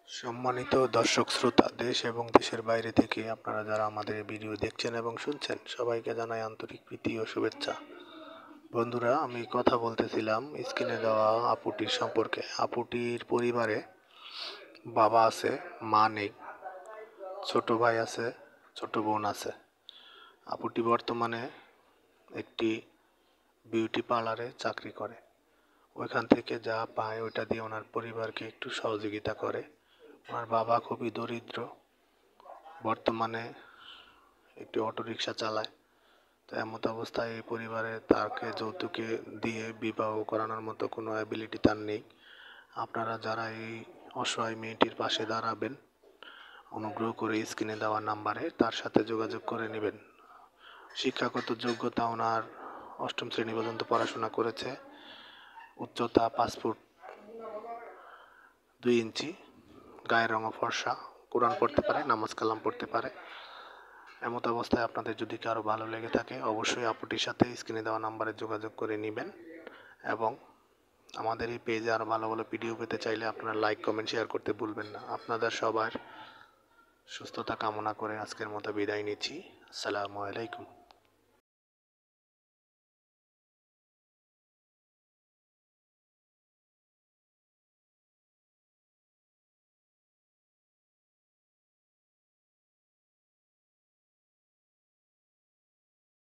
সম্মানিত দর্শক শ্রোতা, দেশ এবং দেশের বাইরে থেকে আপনারা যারা আমাদের ভিডিও দেখছেন এবং শুনছেন, সবাইকে জানাই আন্তরিক প্রীতি ও শুভেচ্ছা। বন্ধুরা, আমি কথা বলতেছিলাম স্ক্রিনে দেওয়া আপুটির সম্পর্কে। আপুটির পরিবারে বাবা আছে, মা নেই, ছোট ভাই আছে, ছোট বোন আছে। আপুটি বর্তমানে একটি বিউটি পার্লারে চাকরি করে। ওইখান থেকে যা পায় ওইটা দিয়ে ওনার পরিবারকে একটু সহযোগিতা করে। ওনার বাবা খুবই দরিদ্র, বর্তমানে একটি অটোরিকশা চালায়। তো এমত অবস্থায় এই পরিবারে তাকে যৌতুকে দিয়ে বিবাহ করানোর মতো কোনো অ্যাবিলিটি তার নেই। আপনারা যারা এই অসহায় মেয়েটির পাশে দাঁড়াবেন, অনুগ্রহ করে স্ক্রিনে দেওয়া নাম্বারে তার সাথে যোগাযোগ করে নেবেন। শিক্ষাগত যোগ্যতা ওনার 8ম শ্রেণী পর্যন্ত পড়াশোনা করেছে। উচ্চতা 5 ফুট 2 ইঞ্চি, গায়ের রঙ ফর্সা, কোরআন পড়তে পারে, নামাজ কালাম পড়তে পারে। এমত অবস্থায় আপনাদের যদি কারো ভালো লেগে থাকে, অবশ্যই আপুটির সাথে স্ক্রিনে দেওয়া নাম্বারে যোগাযোগ করে নেবেন। এবং আমাদের এই পেজে আরও ভালো ভালো ভিডিও পেতে চাইলে আপনারা লাইক, কমেন্ট, শেয়ার করতে ভুলবেন না। আপনাদের সবার সুস্থতা কামনা করে আজকের মতো বিদায় নিচ্ছি। আসসালামু আলাইকুম।